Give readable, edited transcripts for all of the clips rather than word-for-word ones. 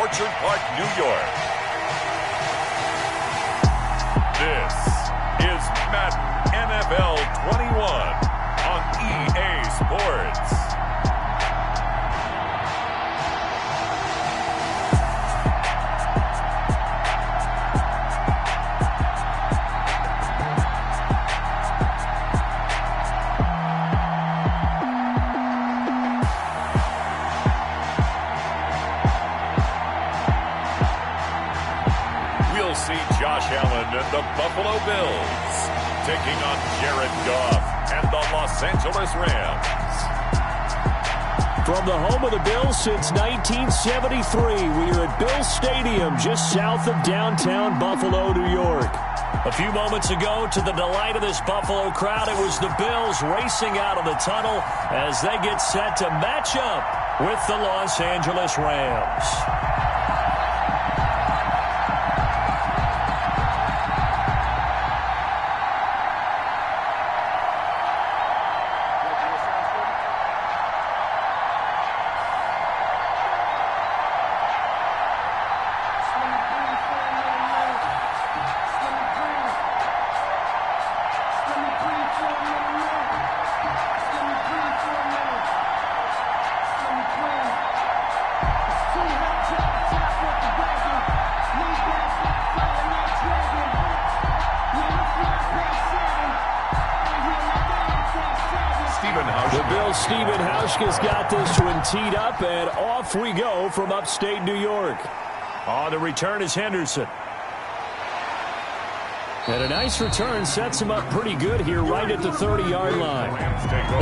Orchard Park, New York. This is Madden NFL 21 on EA Sports. Josh Allen and the Buffalo Bills taking on Jared Goff and the Los Angeles Rams. From the home of the Bills since 1973, we are at Bills Stadium just south of downtown Buffalo, New York. A few moments ago, to the delight of this Buffalo crowd, it was the Bills racing out of the tunnel as they get set to match up with the Los Angeles Rams. Stephen Hauschka's got this one teed up, and off we go from upstate New York. On the return is Henderson. And a nice return sets him up pretty good here right at the 30-yard line.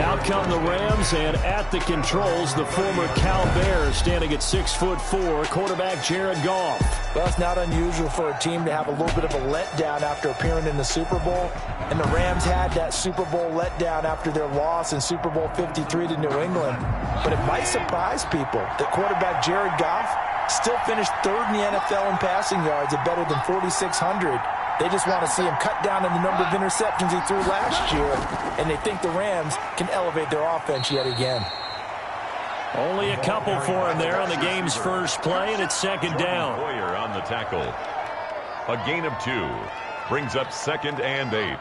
Out come the Rams, and at the controls, the former Cal Bear standing at 6'4", quarterback Jared Goff. Well, it's not unusual for a team to have a little bit of a letdown after appearing in the Super Bowl. And the Rams had that Super Bowl letdown after their loss in Super Bowl 53 to New England. But it might surprise people that quarterback Jared Goff still finished third in the NFL in passing yards at better than 4,600. They just want to see him cut down on the number of interceptions he threw last year, and they think the Rams can elevate their offense yet again. Only a couple for him there on the game's first play, and it's second down. Boyer on the tackle. A gain of 2 brings up 2nd and 8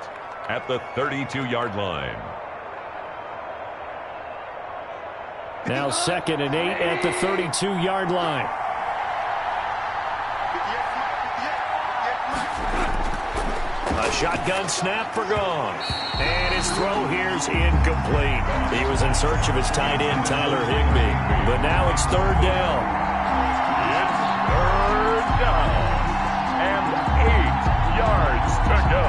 at the 32-yard line. Now 2nd and 8 at the 32-yard line. A shotgun snap for Goff. And his throw here's incomplete. He was in search of his tight end, Tyler Higbee. But now it's third down. It's third down. And 8 yards to go.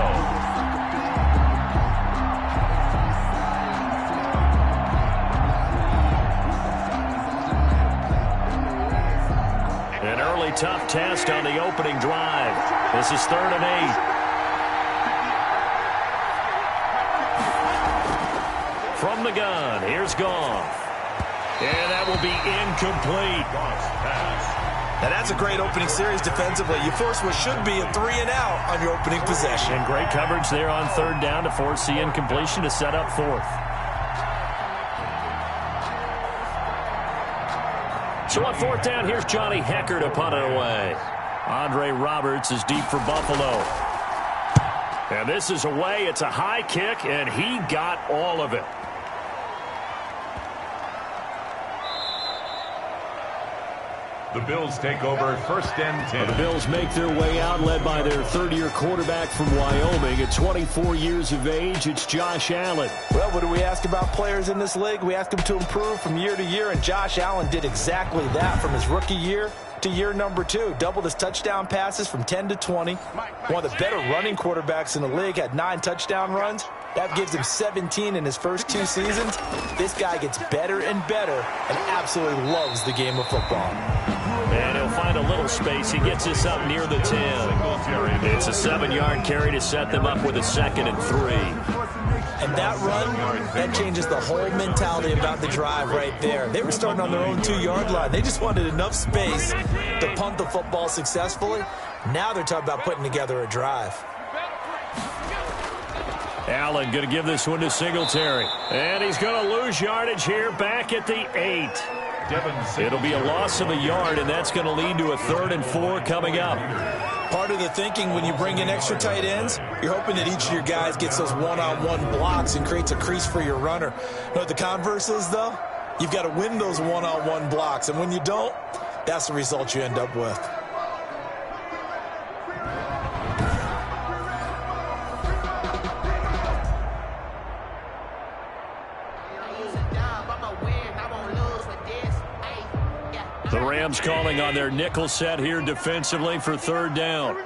An early tough test on the opening drive. This is 3rd and 8. From the gun, here's Goff. And that will be incomplete. Now that's a great opening series defensively. You force what should be a 3-and-out on your opening possession. And great coverage there on 3rd down to force the incompletion to set up 4th. So on 4th down, here's Johnny Hecker to punt it away. Andre Roberts is deep for Buffalo. And this is away. It's a high kick, and he got all of it. The Bills take over 1st and 10. The Bills make their way out, led by their third-year quarterback from Wyoming. At 24 years of age, it's Josh Allen. Well, what do we ask about players in this league? We ask them to improve from year to year, and Josh Allen did exactly that from his rookie year to year number 2. Doubled his touchdown passes from 10 to 20. One of the better running quarterbacks in the league, had 9 touchdown runs. That gives him 17 in his first 2 seasons. This guy gets better and better and absolutely loves the game of football. And he'll find a little space. He gets this up near the 10. It's a 7-yard carry to set them up with a 2nd and 3. And that run, that changes the whole mentality about the drive right there. They were starting on their own 2-yard line. They just wanted enough space to punt the football successfully. Now they're talking about putting together a drive. Allen going to give this one to Singletary. And he's going to lose yardage here back at the 8. It'll be a loss of a yard, and that's going to lead to a 3rd and 4 coming up. Part of the thinking when you bring in extra tight ends, you're hoping that each of your guys gets those one-on-one blocks and creates a crease for your runner. You know what the converse is, though? You've got to win those one-on-one blocks, and when you don't, that's the result you end up with. The Rams calling on their nickel set here defensively for 3rd down.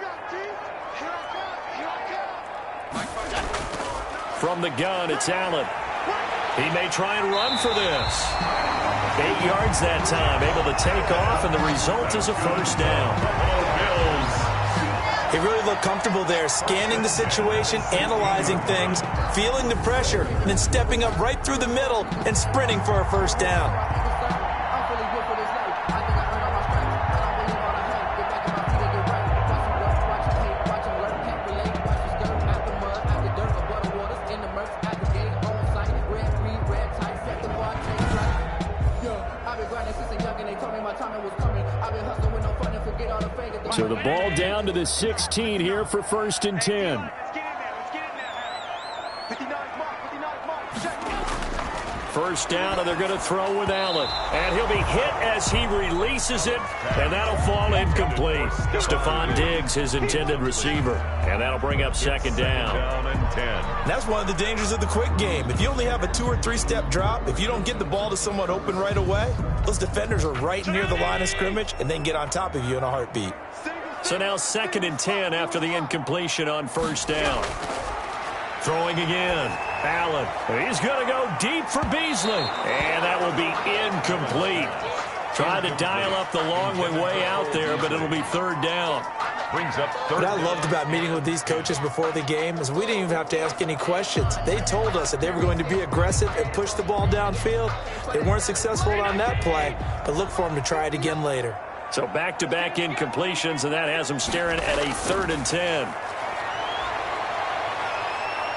From the gun, it's Allen. He may try and run for this. 8 yards that time, able to take off, and the result is a 1st down. He really looked comfortable there, scanning the situation, analyzing things, feeling the pressure, and then stepping up right through the middle and sprinting for a 1st down. So the ball down to the 16 here for 1st and 10. First down, and they're going to throw with Allen. And he'll be hit as he releases it, and that'll fall incomplete. Stephon Diggs, his intended receiver. And that'll bring up 2nd down. That's one of the dangers of the quick game. If you only have a 2- or 3-step drop, if you don't get the ball to someone open right away, those defenders are right near the line of scrimmage and then get on top of you in a heartbeat. So now 2nd and 10 after the incompletion on 1st down. Throwing again. Allen. He's going to go deep for Beasley. And that will be incomplete. Tried to dial up the long way out there, but it'll be 3rd down. Brings up 3rd. What I loved about meeting with these coaches before the game is we didn't even have to ask any questions. They told us that they were going to be aggressive and push the ball downfield. They weren't successful on that play, but look for them to try it again later. So back-to-back incompletions, and that has him staring at a 3rd and 10.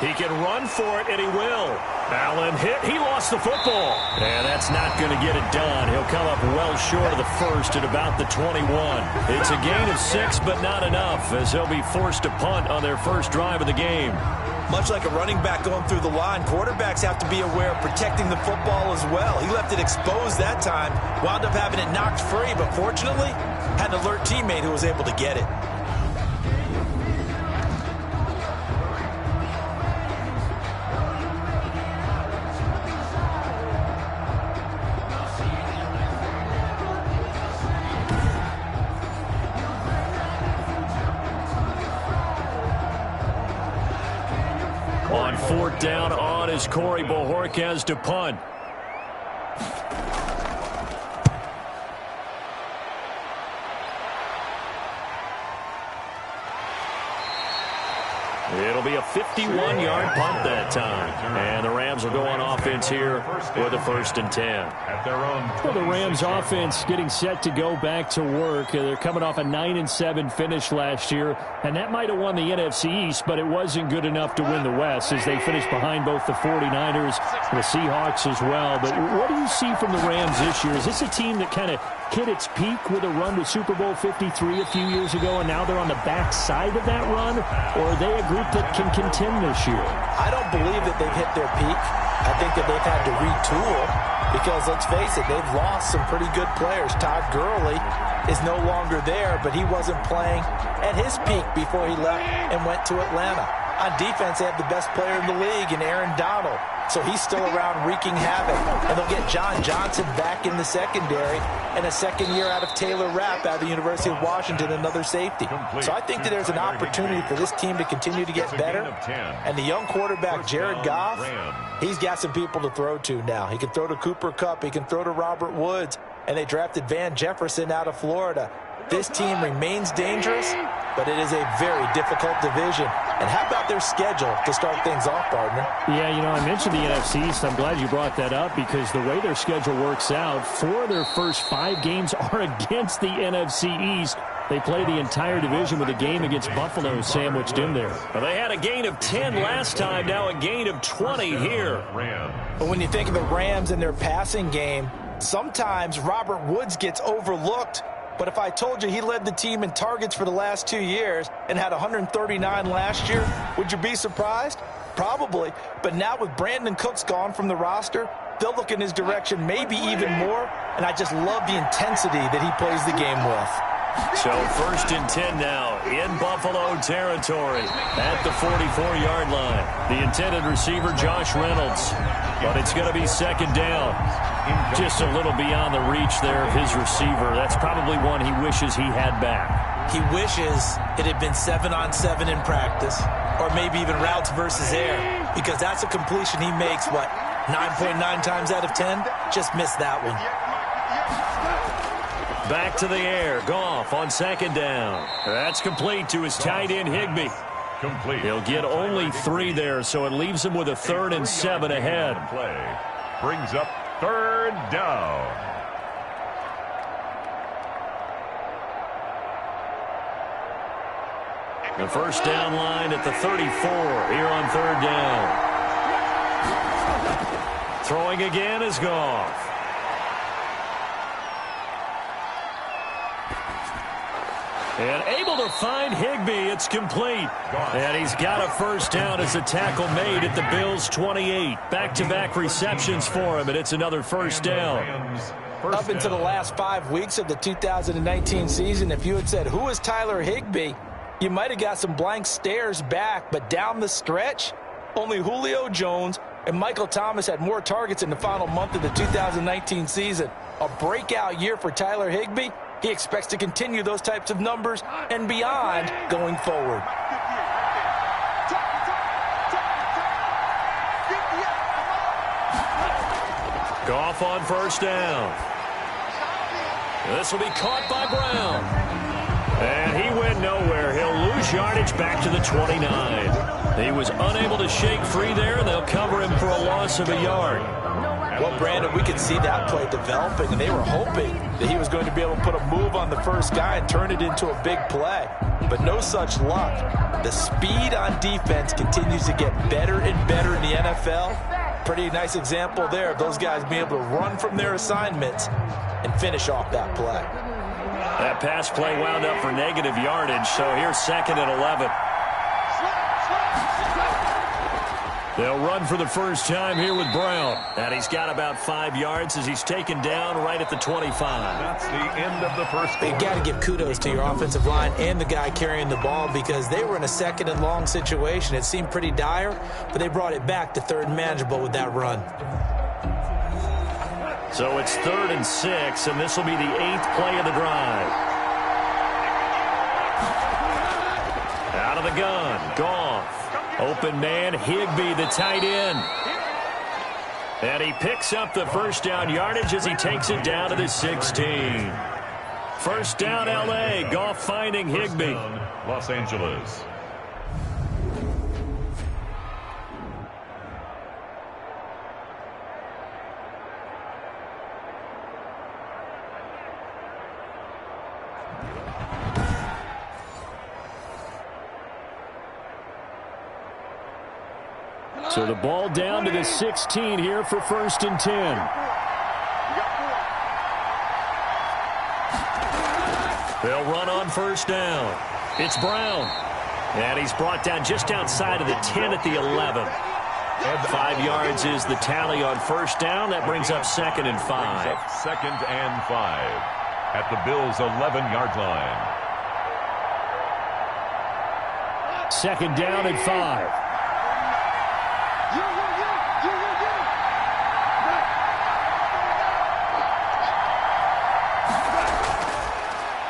He can run for it, and he will. Allen hit. He lost the football. And that's not going to get it done. He'll come up well short of the 1st at about the 21. It's a gain of 6, but not enough, as they'll be forced to punt on their 1st drive of the game. Much like a running back going through the line, quarterbacks have to be aware of protecting the football as well. He left it exposed that time, wound up having it knocked free, but fortunately, had an alert teammate who was able to get it. On 4th down on is Corey Bojorquez to punt. It'll be a 51-yard punt that time. And the Rams will go on offense here with a 1st and 10. Well, the Rams offense getting set to go back to work. They're coming off a 9-7 finish last year, and that might have won the NFC East, but it wasn't good enough to win the West as they finished behind both the 49ers and the Seahawks as well. But what do you see from the Rams this year? Is this a team that kind of hit its peak with a run to Super Bowl 53 a few years ago, and now they're on the backside of that run? Or are they a group that can contend this year? I don't believe that they've hit their peak. I think that they've had to retool because, let's face it, they've lost some pretty good players. Todd Gurley is no longer there, but he wasn't playing at his peak before he left and went to Atlanta. On defense, they have the best player in the league in Aaron Donald. So he's still around wreaking havoc. And they'll get John Johnson back in the secondary and a second year out of Taylor Rapp out of the University of Washington, another safety. So I think that there's an opportunity for this team to continue to get better. And the young quarterback, Jared Goff, he's got some people to throw to now. He can throw to Cooper Kupp. He can throw to Robert Woods. And they drafted Van Jefferson out of Florida. This team remains dangerous, but it is a very difficult division. And how about their schedule to start things off, partner? Yeah, you know, I mentioned the NFC East. I'm glad you brought that up because the way their schedule works out, 4 of their first 5 games are against the NFC East. They play the entire division with a game against Buffalo sandwiched in there. Well, they had a gain of 10 last time, now a gain of 20 here. But when you think of the Rams and their passing game, Sometimes Robert Woods gets overlooked, but if I told you he led the team in targets for the last 2 years and had 139 last year, would you be surprised? Probably. But now with Brandon Cooks gone from the roster, they'll look in his direction maybe even more, and I just love the intensity that he plays the game with. So 1st and 10 now in Buffalo territory at the 44-yard line. The intended receiver, Josh Reynolds. But it's going to be 2nd down. Just a little beyond the reach there of his receiver. That's probably one he wishes he had back. He wishes it had been 7-on-7 in practice, or maybe even routes versus air, because that's a completion he makes, 9.9 times out of 10? Just missed that one. Back to the air. Goff on 2nd down. That's complete to his tight end, Higbee. Complete. He'll get only 3 there, so it leaves him with a 3rd and 7 ahead. Play brings up 3rd down. The 1st down line at the 34 here on 3rd down. Throwing again is Goff. And able to find Higbee. It's complete. And he's got a 1st down as a tackle made at the Bills' 28. Back-to-back receptions for him, and it's another 1st down. Up into the last 5 weeks of the 2019 season, if you had said, who is Tyler Higbee, you might have got some blank stares back. But down the stretch, only Julio Jones and Michael Thomas had more targets in the final month of the 2019 season. A breakout year for Tyler Higbee. He expects to continue those types of numbers and beyond going forward. Goff on 1st down. This will be caught by Brown. And he went nowhere. He'll lose yardage back to the 29. He was unable to shake free there, and they'll cover him for a loss of a yard. Well, Brandon, we could see that play developing, and they were hoping that he was going to be able to put a move on the first guy and turn it into a big play. But no such luck. The speed on defense continues to get better and better in the NFL. Pretty nice example there of those guys being able to run from their assignments and finish off that play. That pass play wound up for negative yardage, so here's 2nd and 11. They'll run for the first time here with Brown. And he's got about 5 yards as he's taken down right at the 25. That's the end of the first quarter. You got to give kudos to your offensive line and the guy carrying the ball, because they were in a 2nd and long situation. It seemed pretty dire, but they brought it back to 3rd and manageable with that run. So it's 3rd and 6, and this will be the 8th play of the drive. Out of the gun, Goff. Open man, Higbee, the tight end. And he picks up the 1st down yardage as he takes it down to the 16. 1st down, L.A. Goff finding Higbee. Los Angeles. So the ball down to the 16 here for 1st and 10. They'll run on 1st down. It's Brown. And he's brought down just outside of the 10 at the 11. 5 yards is the tally on 1st down. That brings up 2nd and 5. 2nd and 5 at the Bills' 11-yard line. 2nd down and 5.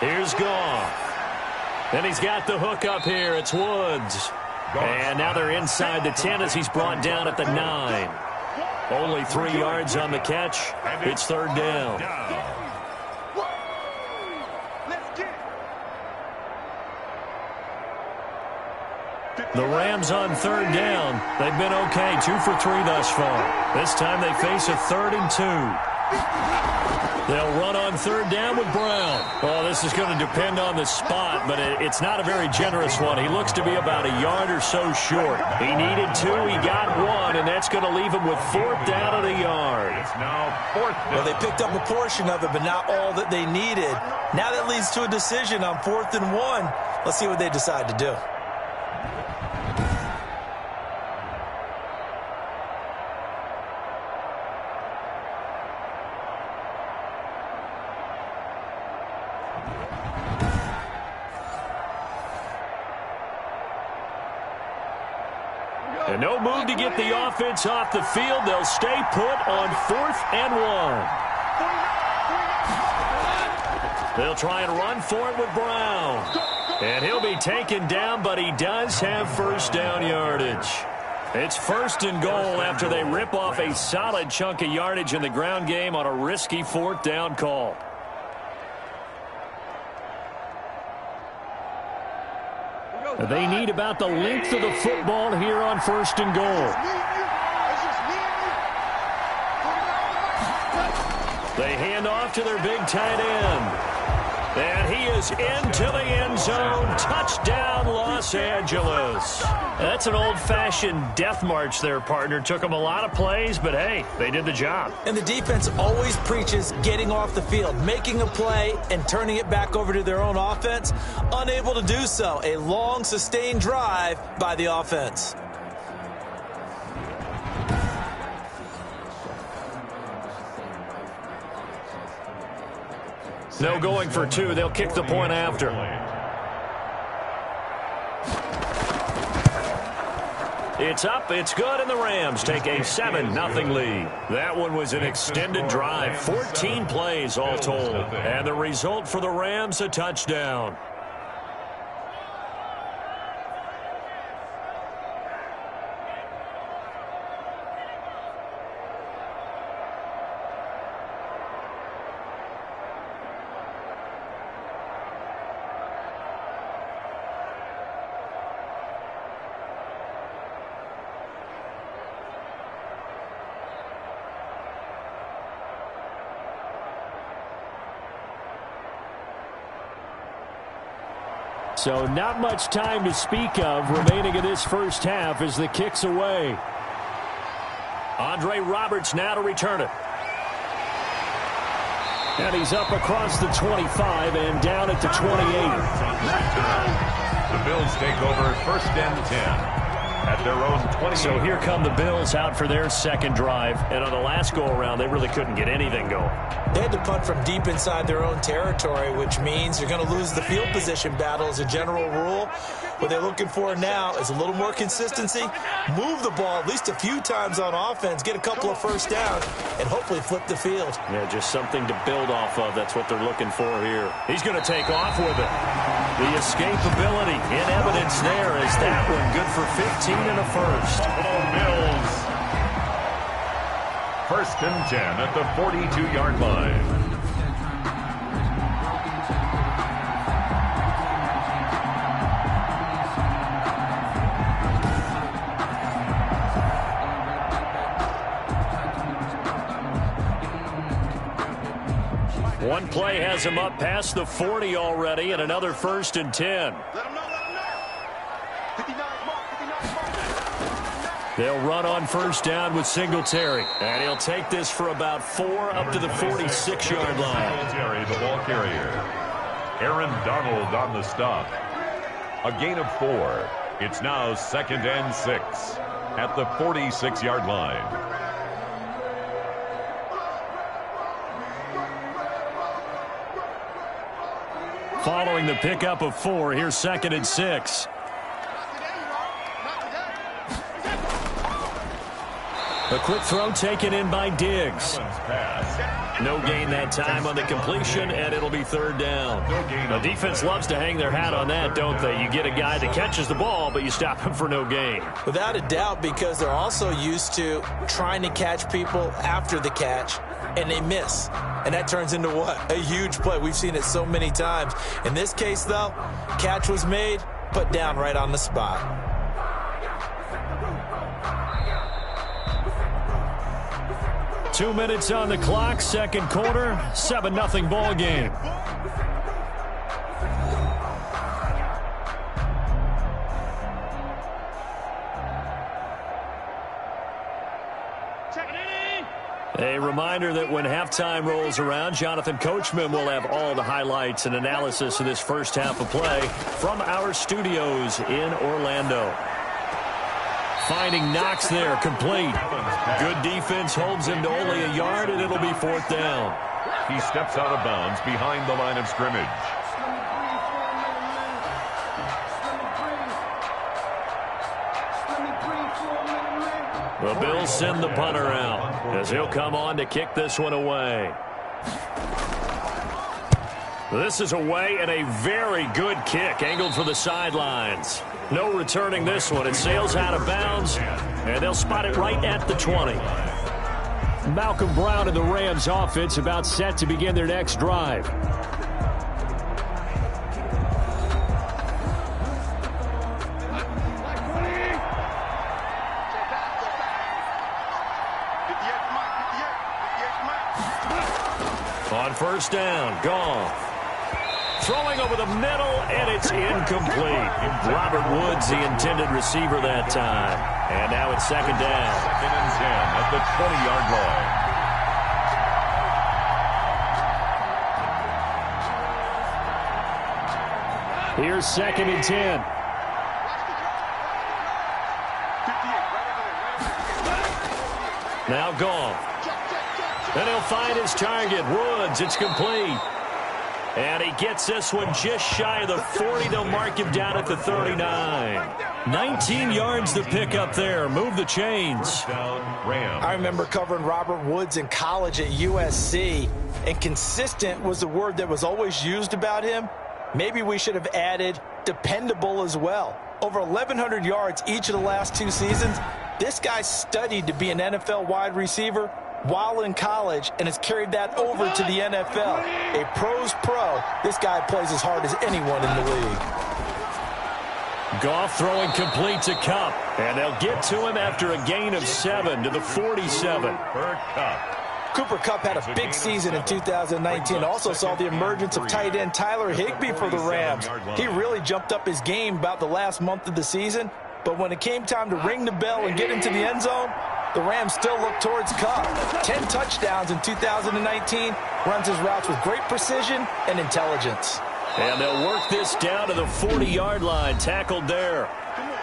Here's Goff. And he's got the hook up here. It's Woods. And now they're inside the 10 as he's brought down at the 9. Only 3 yards on the catch. It's 3rd down. The Rams on 3rd down. They've been okay, 2 for 3 thus far. This time they face a 3rd and 2. They'll run on third down with Brown. Well, this is going to depend on the spot, but it's not a very generous one. He looks to be about a yard or so short. He needed 2, he got 1, and that's going to leave him with fourth down and a yard. It's now fourth down. Well, they picked up a portion of it, but not all that they needed. Now that leads to a decision on 4th and 1. Let's see what they decide to do. And no move to get the offense off the field. They'll stay put on 4th and 1. They'll try and run for it with Brown. And he'll be taken down, but he does have first down yardage. It's 1st and goal after they rip off a solid chunk of yardage in the ground game on a risky 4th down call. They need about the length of the football here on 1st and goal. They hand off to their big tight end. And he is into the end zone. Touchdown, Los Angeles. That's an old-fashioned death march there, partner. Took them a lot of plays, but hey, they did the job. And the defense always preaches getting off the field, making a play, and turning it back over to their own offense. Unable to do so. A long, sustained drive by the offense. No going for 2. They'll kick the point after. It's up, it's good, and the Rams take a 7-0 lead. That one was an extended drive, 14 plays all told. And the result for the Rams, a touchdown. So not much time to speak of remaining in this first half as the kick's away. Andre Roberts now to return it. And he's up across the 25 and down at the 28. The Bills take over 1st and 10 at their own 20. So here come the Bills out for their second drive. And on the last go-around, they really couldn't get anything going. They had to punt from deep inside their own territory, which means you're going to lose the field position battle as a general rule. What they're looking for now is a little more consistency, move the ball at least a few times on offense, get a couple of first downs, and hopefully flip the field. Yeah, just something to build off of. That's what they're looking for here. He's going to take off with it. The escapability in evidence there is that one good for 15 and a first. Bills. 1st and 10 at the 42-yard line. One play has him up past the 40 already, and another 1st and 10. They'll run on first down with Singletary. And he'll take this for about 4 up to the 46-yard line. Singletary, the ball carrier. Aaron Donald on the stop. A gain of 4. It's now 2nd and 6 at the 46-yard line. Following the pickup of 4, here's 2nd and 6. A quick throw taken in by Diggs. No gain that time on the completion, and it'll be 3rd down. The defense loves to hang their hat on that, don't they? You get a guy that catches the ball, but you stop him for no gain. Without a doubt, because they're also used to trying to catch people after the catch, and they miss. And that turns into what? A huge play. We've seen it so many times. In this case, though, catch was made, put down right on the spot. 2 minutes on the clock, second quarter, 7-0 ball game. A reminder that when halftime rolls around, Jonathan Coachman will have all the highlights and analysis of this first half of play from our studios in Orlando. Finding Knox there, complete. Good defense holds him to only a yard, and it'll be fourth down. He steps out of bounds behind the line of scrimmage. The Bills send the punter out as he'll come on to kick this one away. This is away and a very good kick, angled for the sidelines. No returning this one. It sails out of bounds, and they'll spot it right at the 20. Malcolm Brown and the Rams offense about set to begin their next drive. On first down, Goff. Throwing over the middle, and it's incomplete. Robert Woods, the intended receiver that time. And now it's second down. Second and 10 at the 20-yard line. Here's second and 10. Now Goff. And he'll find his target, Woods. It's complete. And he gets this one just shy of the 40. They'll mark him down at the 39. 19 yards to pick up there. Move the chains. I remember covering Robert Woods in college at USC, and consistent was the word that was always used about him. Maybe we should have added dependable as well. Over 1,100 yards each of the last 2 seasons. This guy studied to be an NFL wide receiver while in college and has carried that over to the NFL. A pro's pro. This guy plays as hard as anyone in the league. Goff throwing complete to Kupp, and they'll get to him after a gain of 7 to the 47. Cooper Kupp had a big season in 2019. Also saw the emergence of tight end Tyler Higbee for the Rams. He really jumped up his game about the last month of the season, but when it came time to ring the bell and get into the end zone, the Rams still look towards Kupp. 10 touchdowns in 2019, runs his routes with great precision and intelligence. And they'll work this down to the 40-yard line, tackled there.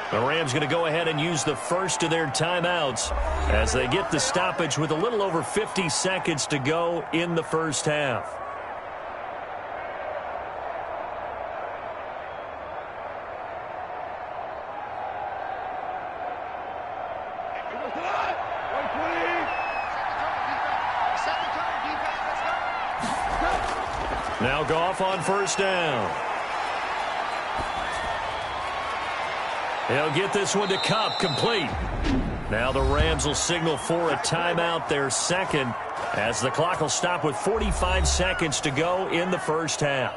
The Rams going to go ahead and use the first of their timeouts as they get the stoppage with a little over 50 seconds to go in the first half. Now Goff on first down. He'll get this one to Kupp, complete. Now the Rams will signal for a timeout, their second, as the clock will stop with 45 seconds to go in the first half.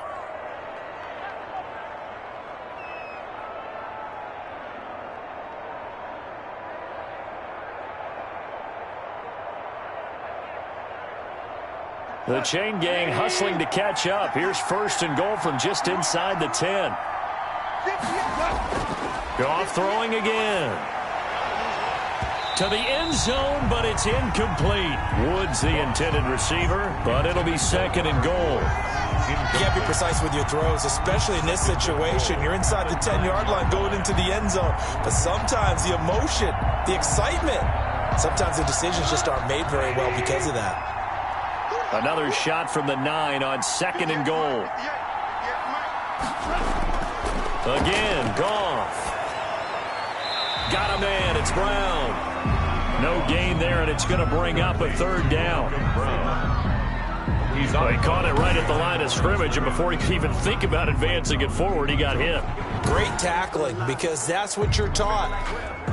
The chain gang hustling to catch up. Here's first and goal from just inside the 10. Goff throwing again. To the end zone, but it's incomplete. Woods the intended receiver, but it'll be second and goal. You can't be precise with your throws, especially in this situation. You're inside the 10-yard line going into the end zone. But sometimes the emotion, the excitement, sometimes the decisions just aren't made very well because of that. Another shot from the 9 on second and goal. Again, Goff. Got a man. It's Brown. No gain there, and it's going to bring up a third down. He caught it right at the line of scrimmage, and before he could even think about advancing it forward, he got hit. Great tackling, because that's what you're taught.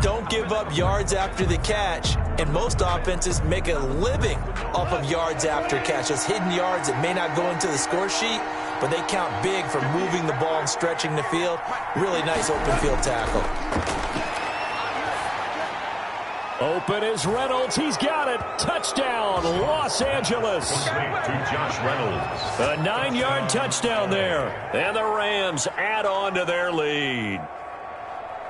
Don't give up yards after the catch, and most offenses make a living off of yards after catch. Those hidden yards that may not go into the score sheet, but they count big for moving the ball and stretching the field. Really nice open field tackle. Open is Reynolds. He's got it. Touchdown, Los Angeles. To Josh Reynolds. A 9-yard touchdown there. And the Rams add on to their lead.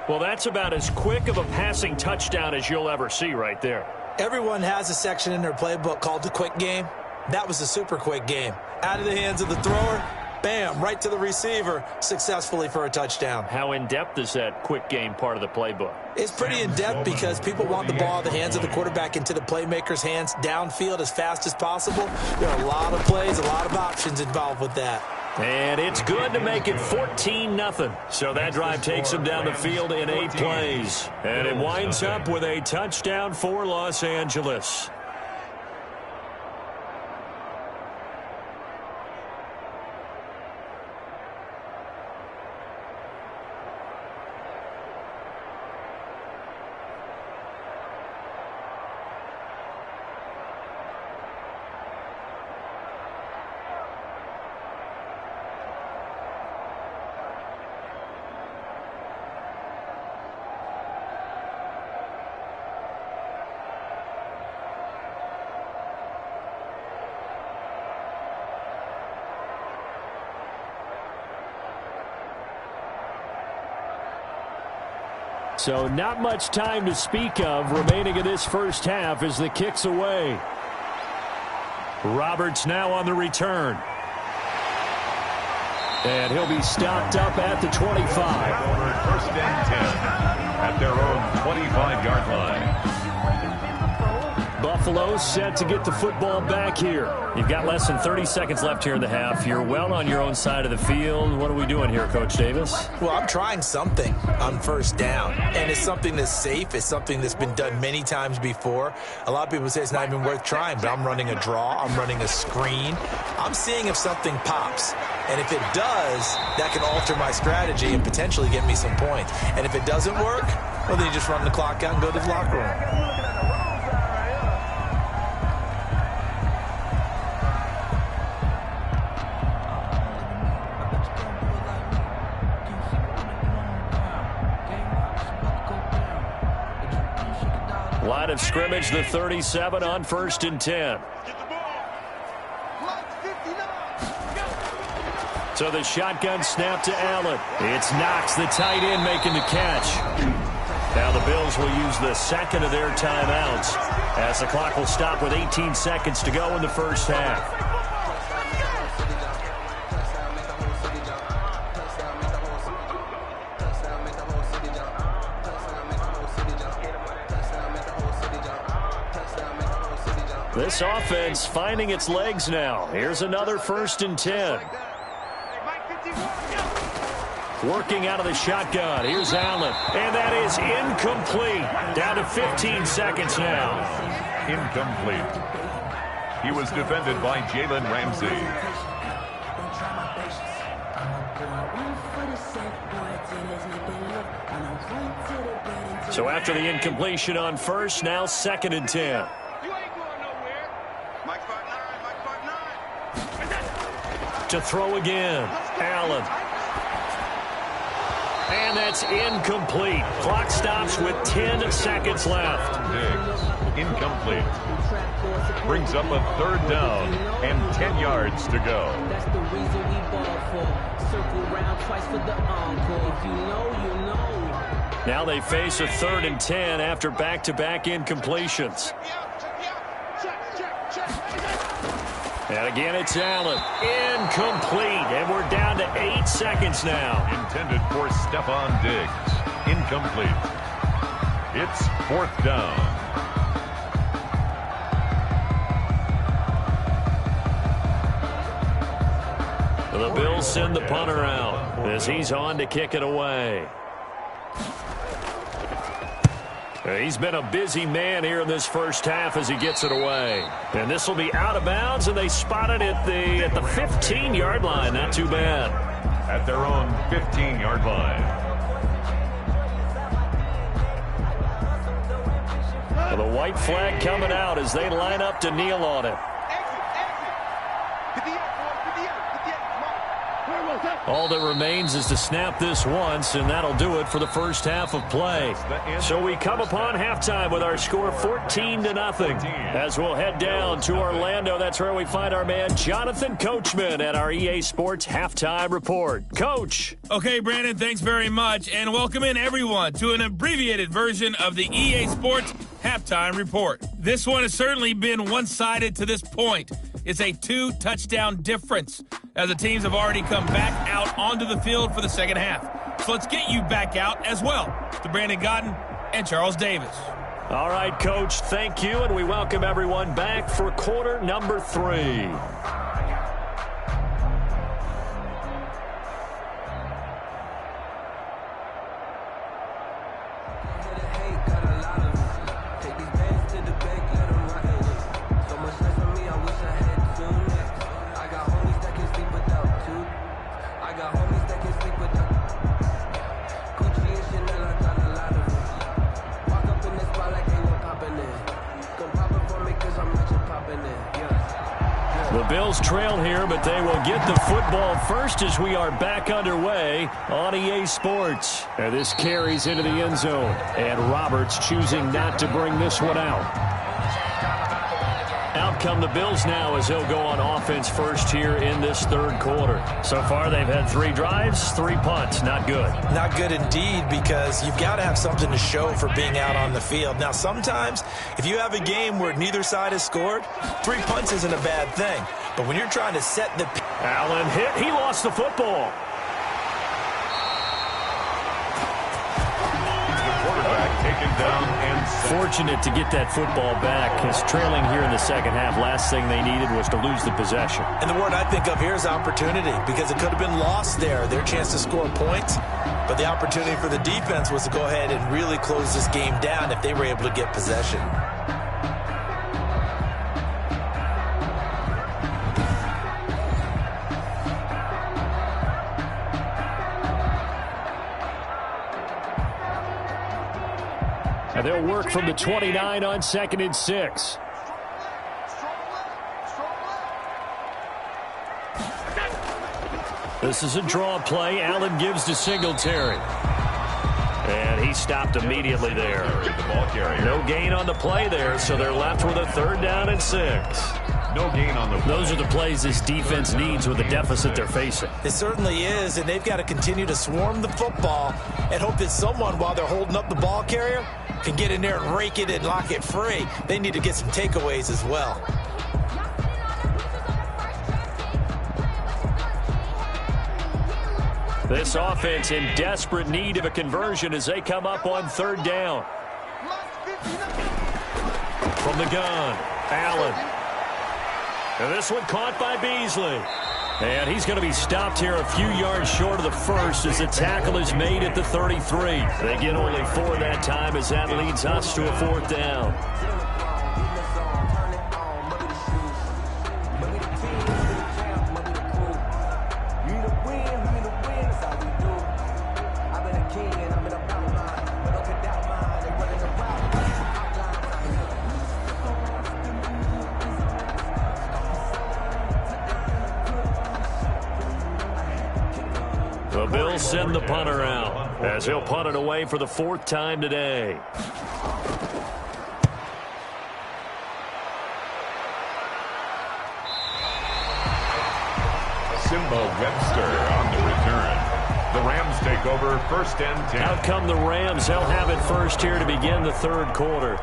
Well, that's about as quick of a passing touchdown as you'll ever see right there. Everyone has a section in their playbook called the quick game. That was a super quick game. Out of the hands of the thrower, bam, right to the receiver, successfully for a touchdown. How in-depth is that quick game part of the playbook? It's pretty in-depth because people want the ball in the hands of the quarterback into the playmaker's hands downfield as fast as possible. There are a lot of plays, a lot of options involved with that. And it's good to make it 14-0. So that drive takes them down the field in 8 plays. And it winds up with a touchdown for Los Angeles. So not much time to speak of remaining in this first half as the kick's away. Roberts now on the return. And he'll be stopped up at the 25. First and 10 at their own 25-yard line. Buffalo set to get the football back here. You've got less than 30 seconds left here in the half. You're well on your own side of the field. What are we doing here, Coach Davis? Well, I'm trying something on first down, and it's something that's safe. It's something that's been done many times before. A lot of people say it's not even worth trying, but I'm running a draw. I'm running a screen. I'm seeing if something pops, and if it does, that can alter my strategy and potentially get me some points. And if it doesn't work, well, then you just run the clock out and go to the locker room. Line of scrimmage, the 37 on 1st and 10. So the shotgun snap to Allen. It's Knox, the tight end, making the catch. Now the Bills will use the second of their timeouts as the clock will stop with 18 seconds to go in the first half. This offense finding its legs now. Here's another 1st and 10. Working out of the shotgun. Here's Allen. And that is incomplete. Down to 15 seconds now. Incomplete. He was defended by Jalen Ramsey. So after the incompletion on first, now 2nd and 10. To throw again. Allen. And that's incomplete. Clock stops with 10 seconds left. Diggs, incomplete. Brings up a 3rd down and 10 yards to go. That's the reason we ball for. Circle round twice for the encore. If you know, you know. Now they face a 3rd and 10 after back-to-back incompletions. And again, it's Allen. Incomplete. And we're down to 8 seconds now. Intended for Stephon Diggs. Incomplete. It's 4th down. The Bills send the punter out as he's on to kick it away. He's been a busy man here in this first half as he gets it away. And this will be out of bounds, and they spot it at the 15-yard line. Not too bad. At their own 15-yard line. Well, the white flag coming out as they line up to kneel on it. All that remains is to snap this once, and that'll do it for the first half of play. So we come upon halftime with our score 14-0. As we'll head down to Orlando, that's where we find our man Jonathan Coachman at our EA Sports Halftime Report. Coach. Okay, Brandon, thanks very much, and welcome in everyone to an abbreviated version of the EA Sports Halftime Report. This one has certainly been one-sided to this point. It's a 2-touchdown difference as the teams have already come back out onto the field for the second half. So let's get you back out as well to Brandon Godden and Charles Davis. All right, Coach, thank you, and we welcome everyone back for quarter number 3. The Bills trail here, but they will get the football first as we are back underway on EA Sports. And this carries into the end zone. And Roberts choosing not to bring this one out. Out come the Bills now as they'll go on offense first here in this third quarter. So far they've had 3 drives, 3 punts. Not good. Not good indeed, because you've got to have something to show for being out on the field. Now, sometimes if you have a game where neither side has scored, 3 punts isn't a bad thing. But when you're trying to set the... Allen hit. He lost the football. Taken down and fortunate to get that football back. His trailing here in the second half. Last thing they needed was to lose the possession. And the word I think of here is opportunity, because it could have been lost there, their chance to score points. But the opportunity for the defense was to go ahead and really close this game down if they were able to get possession. And they'll work from the 29 on 2nd and 6. This is a draw play. Allen gives to Singletary. And he stopped immediately there. No gain on the play there, so they're left with a 3rd down and 6. No gain on the play. Those are the plays this defense needs with the deficit they're facing. It certainly is, and they've got to continue to swarm the football and hope that someone, while they're holding up the ball carrier, can get in there and rake it and lock it free. They need to get some takeaways as well. This offense in desperate need of a conversion as they come up on 3rd down. From the gun, Allen. And this one caught by Beasley. And he's going to be stopped here a few yards short of the first as the tackle is made at the 33. They get only 4 that time as that leads us to a 4th down. The Bills send the punter out as he'll punt it away for the 4th time today. Simba Webster on the return. The Rams take over 1st and 10. Out come the Rams. They'll have it first here to begin the 3rd quarter.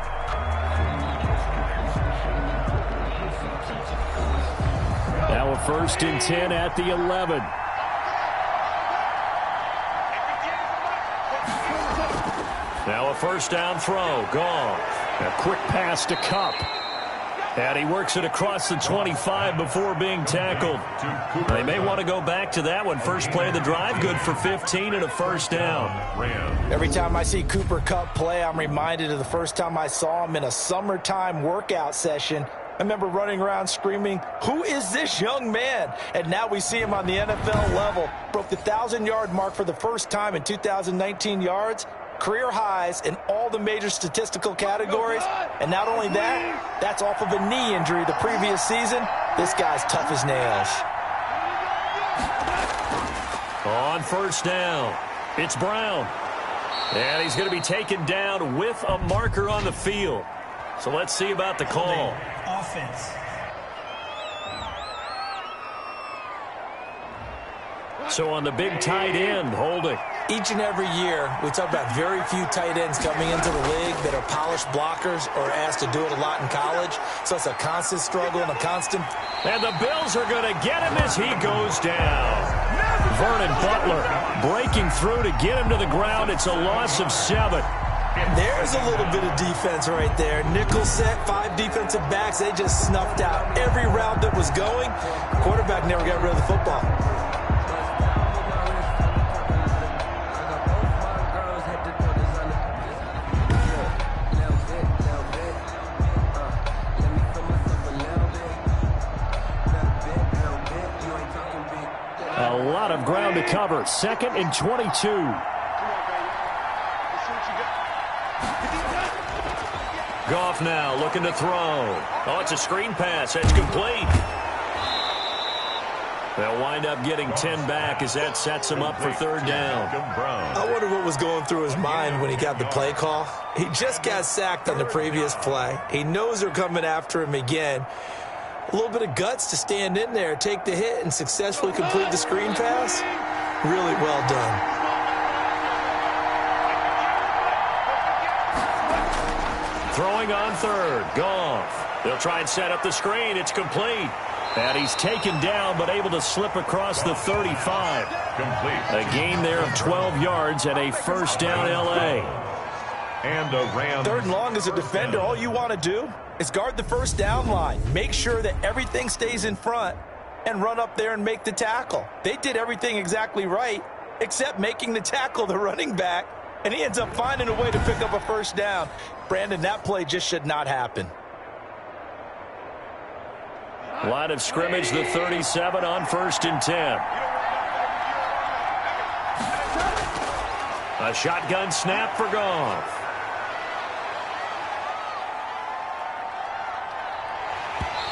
Now a 1st and 10 at the 11. Now a 1st down throw. Gone. A quick pass to Kupp. And he works it across the 25 before being tackled. They may want to go back to that one. First play of the drive, good for 15 and a 1st down. Every time I see Cooper Kupp play, I'm reminded of the first time I saw him in a summertime workout session. I remember running around screaming, "Who is this young man?" And now we see him on the NFL level. Broke the 1,000-yard mark for the first time in 2019 yards. Career highs in all the major statistical categories. And not only that, that's off of a knee injury the previous season. This guy's tough as nails. On first down, it's Brown. And he's going to be taken down with a marker on the field. So let's see about the call. Offense. So on the big tight end, holding. Each and every year, we talk about very few tight ends coming into the league that are polished blockers or asked to do it a lot in college. So it's a constant struggle and a constant. And the Bills are going to get him as he goes down. Vernon Butler breaking through to get him to the ground. It's a loss of 7. There's a little bit of defense right there. Nickel set, 5 defensive backs. They just snuffed out every route that was going. Quarterback never got rid of the football. A lot of ground to cover. 2nd and 22. Goff now looking to throw. Oh, it's a screen pass. That's complete. They'll wind up getting 10 back as that sets him up for 3rd down. I wonder what was going through his mind when he got the play call. He just got sacked on the previous play. He knows they're coming after him again. A little bit of guts to stand in there, take the hit, and successfully complete the screen pass. Really well done. Throwing on 3rd. Goff. They'll try and set up the screen. It's complete. And he's taken down but able to slip across the 35. Complete. A gain there of 12 yards and a 1st down L.A. And a Rams. 3rd and long as a defender, all you want to do is guard the 1st down line. Make sure that everything stays in front and run up there and make the tackle. They did everything exactly right except making the tackle the running back, and he ends up finding a way to pick up a 1st down. Brandon, that play just should not happen. Line of scrimmage, the 37 on 1st and 10. A shotgun snap for Goff.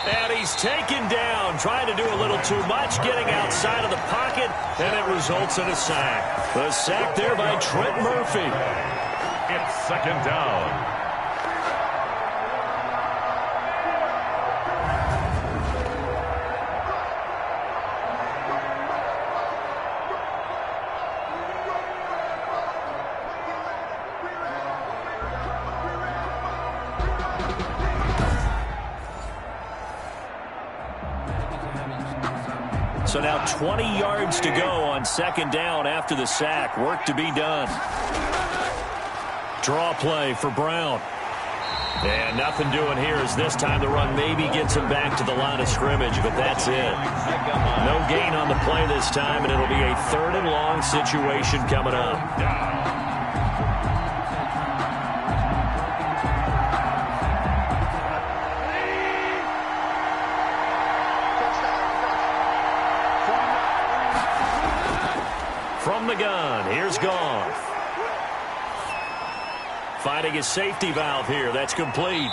And he's taken down, trying to do a little too much, getting outside of the pocket, and it results in a sack. The sack there by Trent Murphy. It's 2nd down. So now 20 yards to go on 2nd down after the sack. Work to be done. Draw play for Brown. And nothing doing here as this time the run maybe gets him back to the line of scrimmage, but that's it. No gain on the play this time, and it'll be a 3rd and long situation coming up. From the gun, here's Goff. Finding his safety valve here. That's complete.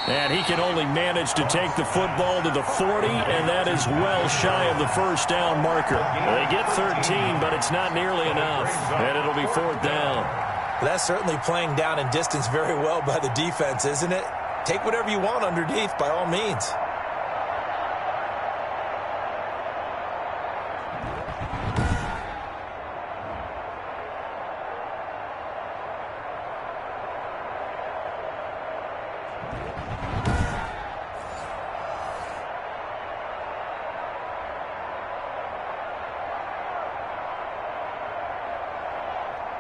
And he can only manage to take the football to the 40, and that is well shy of the 1st down marker. They get 13, but it's not nearly enough. And it'll be 4th down. That's certainly playing down in distance very well by the defense, isn't it? Take whatever you want underneath, by all means.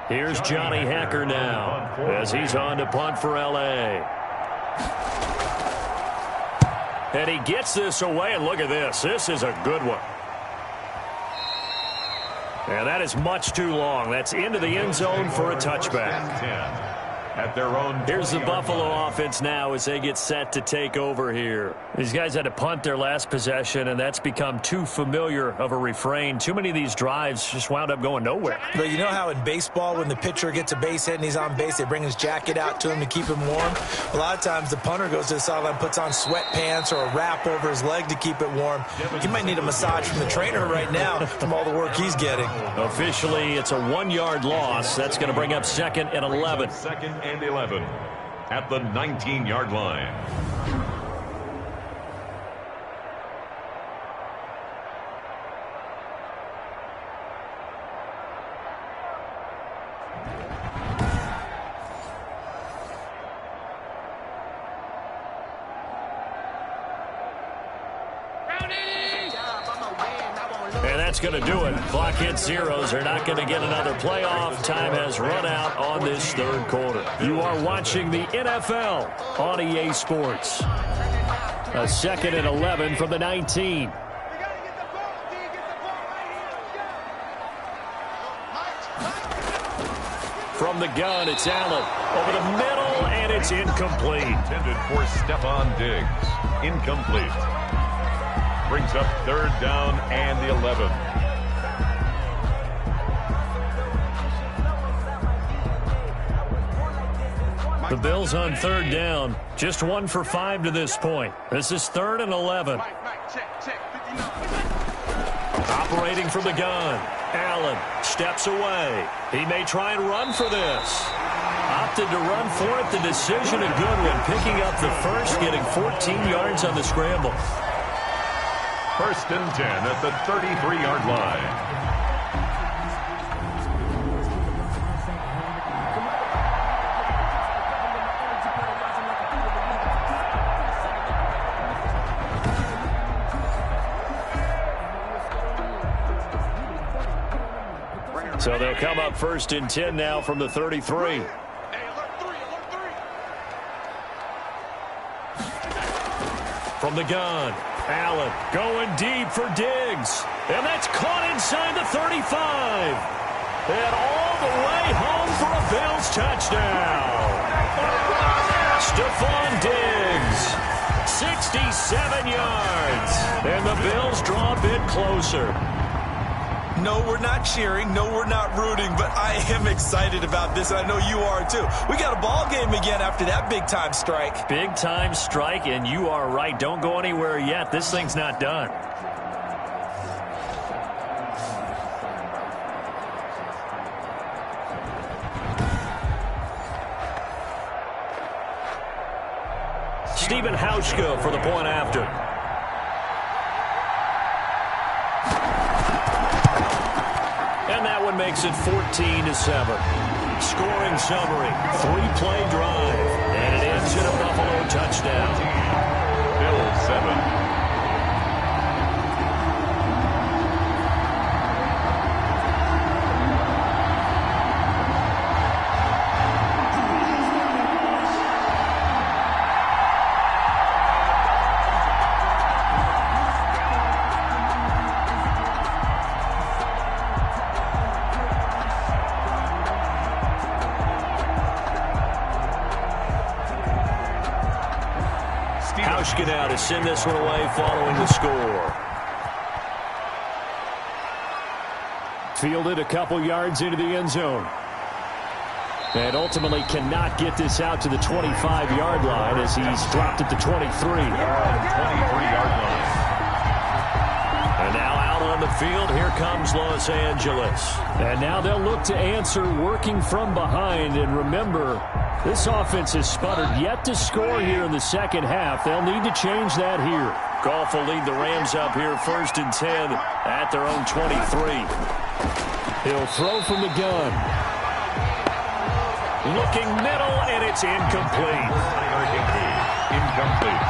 Here's Johnny Hacker now as he's on to punt for L.A. And he gets this away, and look at this. This is a good one. And that is much too long. That's into the end zone for a touchback. at their own 20-yard line. Here's the Buffalo offense now as they get set to take over here. These guys had to punt their last possession, and that's become too familiar of a refrain. Too many of these drives just wound up going nowhere. But you know how in baseball, when the pitcher gets a base hit and he's on base, they bring his jacket out to him to keep him warm? A lot of times the punter goes to the sideline, puts on sweatpants or a wrap over his leg to keep it warm. He might need a massage from the trainer right now from all the work he's getting. Officially, it's a 1-yard loss. That's going to bring up 2nd and 11. 2nd and 11 at the 19-yard line. And that's going to do it. Clock hits zeros. They're not going to get another playoff. Time has run out on this third quarter. You are watching the NFL on EA Sports. A 2nd and 11 from the 19. From the gun, it's Allen. Over the middle, and it's incomplete. Intended for Stephon Diggs. Incomplete. Brings up 3rd down and the 11. The Bills on 3rd down. Just 1 for 5 to this point. This is 3rd and 11. Operating from the gun. Allen steps away. He may try and run for this. Opted to run for it. The decision a good one. Picking up the first, getting 14 yards on the scramble. 1st and 10 at the 33-yard line. So they'll come up 1st and 10 now from the 33. From the gun. Allen going deep for Diggs. And that's caught inside the 35. And all the way home for a Bills touchdown. Stephon Diggs, 67 yards. And the Bills draw a bit closer. No, we're not cheering. No, we're not rooting. But I am excited about this, and I know you are too. We got a ball game again after that big-time strike. Big-time strike, and you are right. Don't go anywhere yet. This thing's not done. Stephen Hauschka for the point after. And that one makes it 14-7. Scoring summary, 3-play drive, and it ends in a Buffalo touchdown. Bills 7. Now to send this one away following the score. Fielded a couple yards into the end zone. And ultimately cannot get this out to the 25-yard line as he's dropped at the 23. 23-yard line. And now out on the field, here comes Los Angeles. And now they'll look to answer working from behind. And remember, this offense has sputtered yet to score here in the second half. They'll need to change that here. Goff will lead the Rams up here 1st and 10 at their own 23. He'll throw from the gun. Looking middle, and it's incomplete. Incomplete.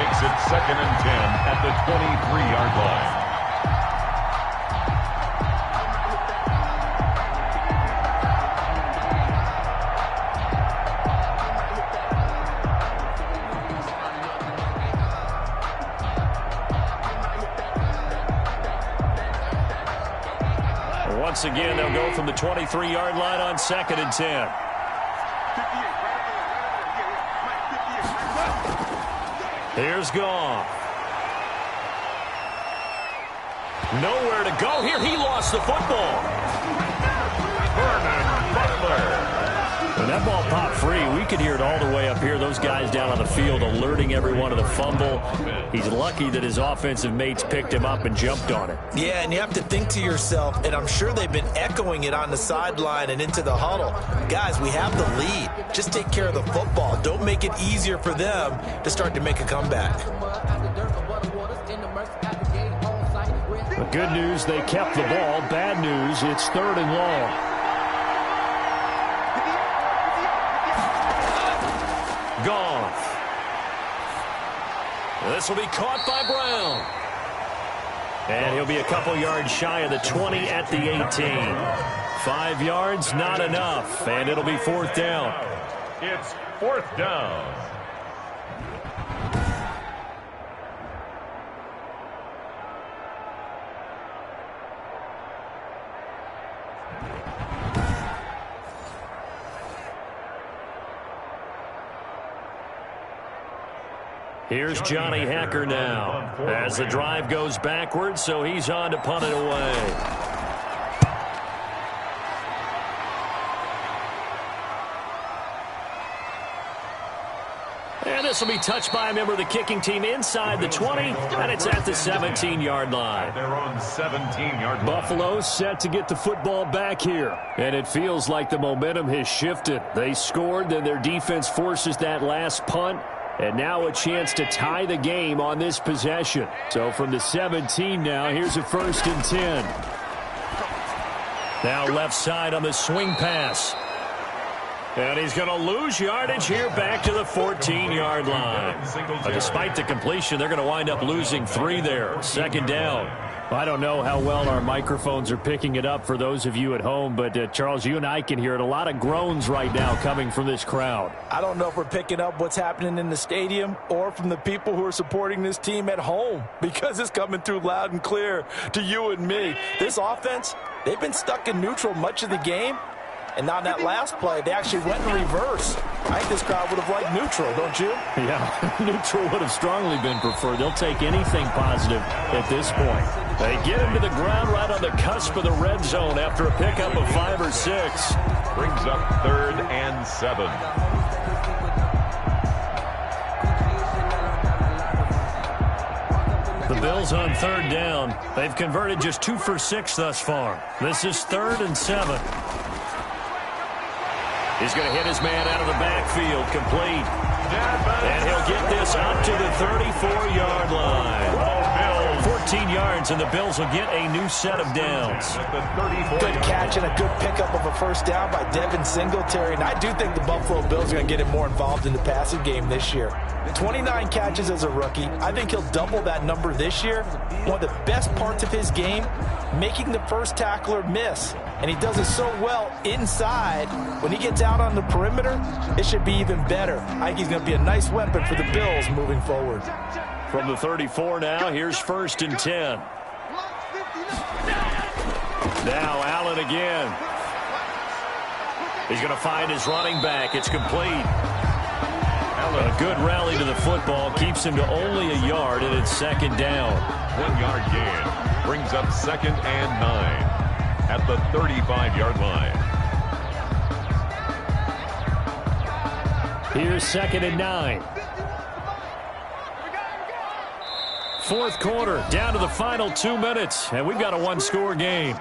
Makes it 2nd and 10 at the 23-yard line. Once again, they'll go from the 23-yard line on 2nd and 10. Here's Goff. Nowhere to go here. He lost the football. Vernon Butler. When that ball popped free, we could hear it all the way up here. Those guys down on the field alerting everyone of the fumble. He's lucky that his offensive mates picked him up and jumped on it. Yeah, and you have to think to yourself, and I'm sure they've been echoing it on the sideline and into the huddle. Guys, we have the lead. Just take care of the football. Don't make it easier for them to start to make a comeback. The good news, they kept the ball. Bad news, it's 3rd and long. Goff. This will be caught by Brown. And he'll be a couple yards shy of the 20 at the 18. 5 yards, not enough. And it'll be 4th down. It's 4th down. Here's Johnny Hacker now as the drive goes backwards, so he's on to punt it away. And this will be touched by a member of the kicking team inside the 20, and it's at the 17-yard line. They're on 17-yard line. Buffalo set to get the football back here, and it feels like the momentum has shifted. They scored, then their defense forces that last punt. And now a chance to tie the game on this possession. So from the 17 now, here's a 1st and 10. Now left side on the swing pass. And he's going to lose yardage here back to the 14-yard line. Despite the completion, they're going to wind up losing 3 there. 2nd down. I don't know how well our microphones are picking it up for those of you at home, but Charles, you and I can hear it. A lot of groans right now coming from this crowd. I don't know if we're picking up what's happening in the stadium or from the people who are supporting this team at home, because it's coming through loud and clear to you and me. This offense, they've been stuck in neutral much of the game. And on that last play, they actually went in reverse. I think this crowd would have liked neutral, don't you? Yeah, neutral would have strongly been preferred. They'll take anything positive at this point. They get him to the ground right on the cusp of the red zone after a pickup of 5 or 6. Brings up 3rd and 7. The Bills on 3rd down. They've converted just 2 for 6 thus far. This is 3rd and 7. He's going to hit his man out of the backfield, complete. And he'll get this up to the 34-yard line. 14 yards, and the Bills will get a new set of downs. Good catch and a good pickup of a 1st down by Devin Singletary. And I do think the Buffalo Bills are going to get him more involved in the passing game this year. 29 catches as a rookie. I think he'll double that number this year. One of the best parts of his game, making the first tackler miss. And he does it so well inside. When he gets out on the perimeter, it should be even better. I think he's going to be a nice weapon for the Bills moving forward. From the 34 now, here's 1st and 10. Now Allen again. He's going to find his running back. It's complete. A good rally to the football keeps him to only a yard, and it's 2nd down. 1-yard gain brings up 2nd and 9 at the 35-yard line. Here's 2nd and 9. 4th quarter, down to the final 2 minutes, and we've got a 1-score game.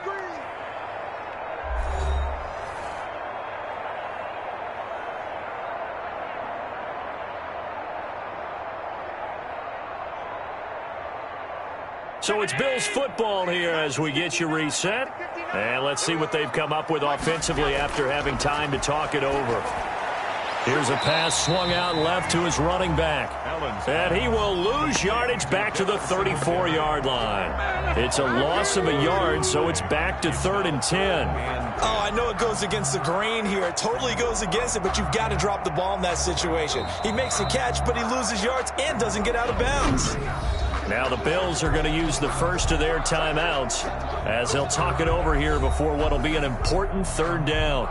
So it's Bills football here as we get you reset. And let's see what they've come up with offensively after having time to talk it over. Here's a pass swung out left to his running back. And he will lose yardage back to the 34-yard line. It's a loss of a yard, so it's back to 3rd and 10. Oh, I know it goes against the grain here. It totally goes against it, but you've got to drop the ball in that situation. He makes a catch, but he loses yards and doesn't get out of bounds. Now the Bills are going to use the first of their timeouts as they'll talk it over here before what will be an important 3rd down.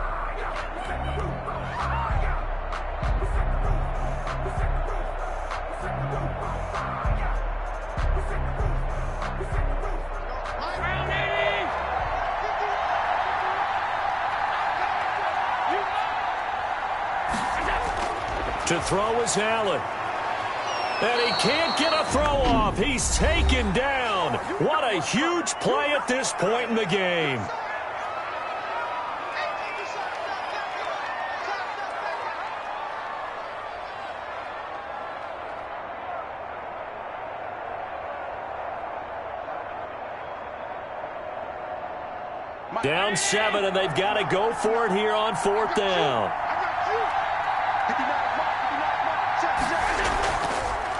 To throw is Allen. And he can't get a throw off. He's taken down. What a huge play at this point in the game. Down 7, and they've got to go for it here on 4th down.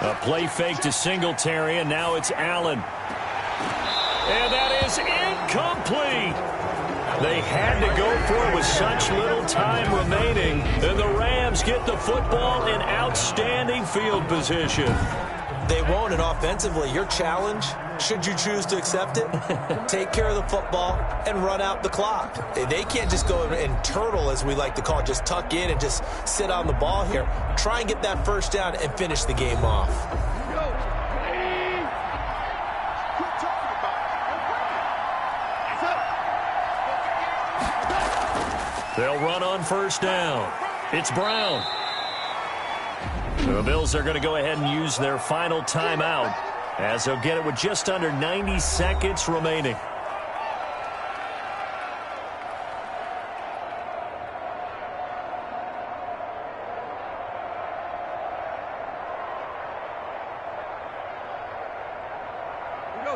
A play fake to Singletary, and now it's Allen. And that is incomplete. They had to go for it with such little time remaining. And the Rams get the football in outstanding field position. They won't, and offensively, your challenge, should you choose to accept it, take care of the football and run out the clock. They can't just go and turtle, as we like to call it, just tuck in and just sit on the ball here. Try and get that first down and finish the game off. They'll run on 1st down. It's Brown. The Bills are going to go ahead and use their final timeout, as they'll get it with just under 90 seconds remaining.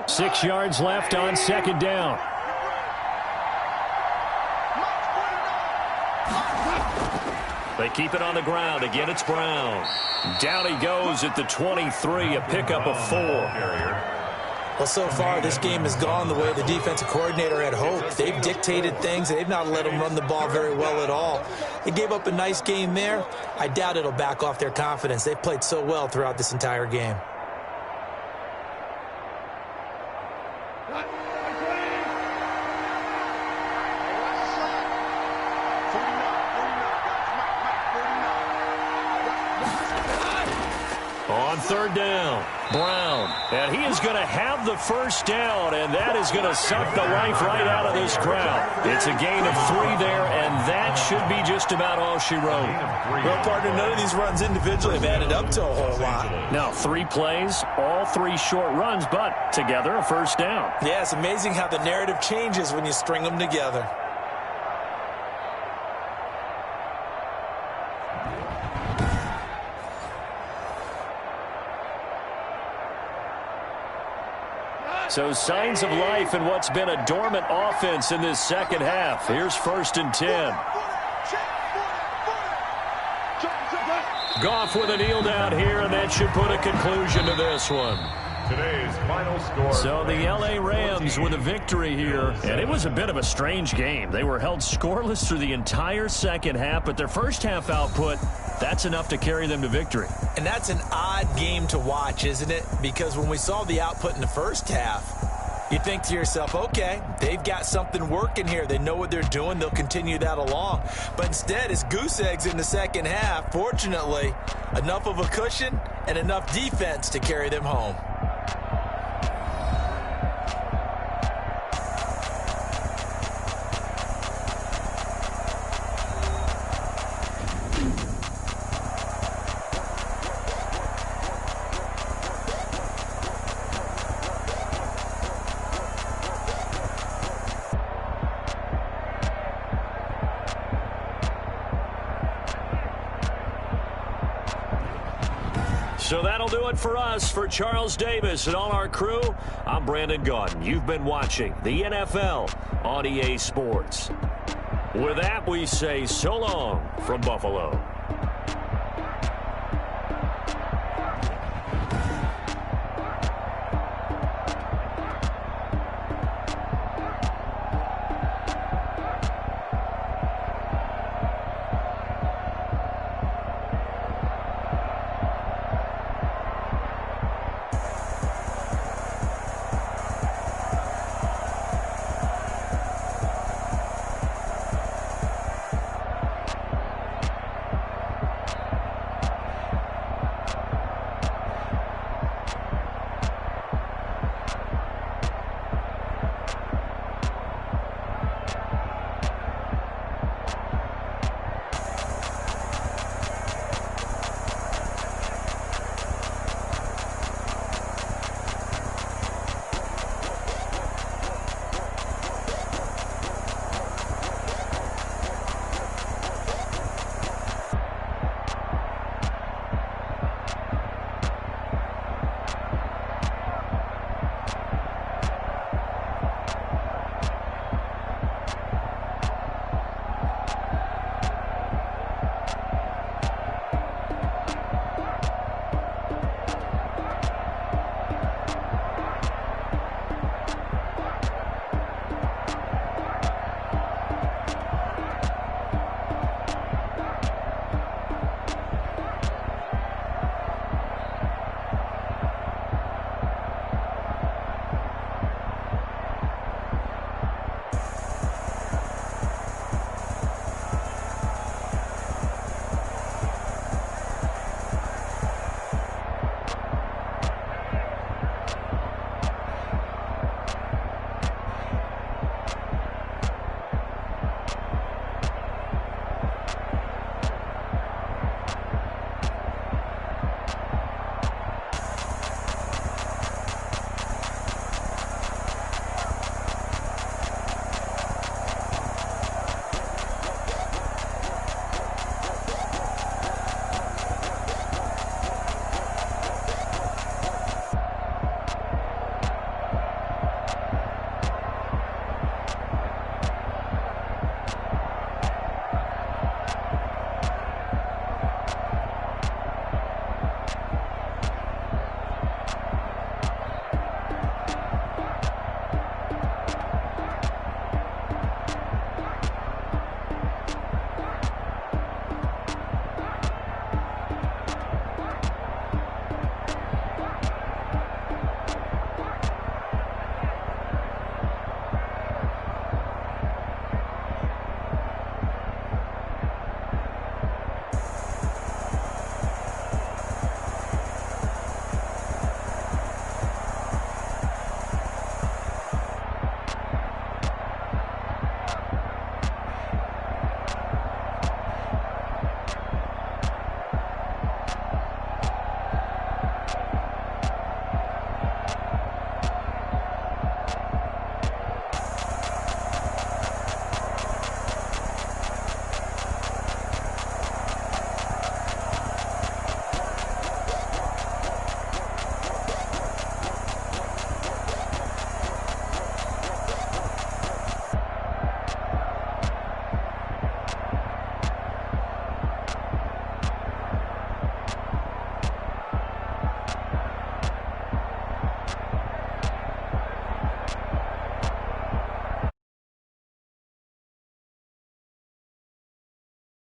Six yards left on 2nd down. They keep it on the ground. Again, it's Brown. Down he goes at the 23, a pickup of 4. Well, so far, this game has gone the way the defensive coordinator had hoped. They've dictated things. They've not let them run the ball very well at all. They gave up a nice game there. I doubt it'll back off their confidence. They've played so well throughout this entire game. On 3rd down, Brown. And he is going to have the first down, and that is going to suck the life right out of this crowd. It's a gain of 3 there, and that should be just about all she wrote. Well, partner, none of these runs individually have added up to a whole lot. Now, 3 plays, all 3 short runs, but together a first down. Yeah, it's amazing how the narrative changes when you string them together. So signs of life in what's been a dormant offense in this second half. Here's 1st and 10. Goff with a kneel down here, and that should put a conclusion to this one. Today's final score. So the L.A. Rams with a victory here, and it was a bit of a strange game. They were held scoreless through the entire second half, but their first half output, that's enough to carry them to victory. And that's an odd game to watch, isn't it? Because when we saw the output in the first half, you think to yourself, okay, they've got something working here. They know what they're doing. They'll continue that along. But instead, it's goose eggs in the second half. Fortunately, enough of a cushion and enough defense to carry them home. So that'll do it for us. For Charles Davis and all our crew, I'm Brandon Gaudin. You've been watching the NFL on EA Sports. With that, we say so long from Buffalo.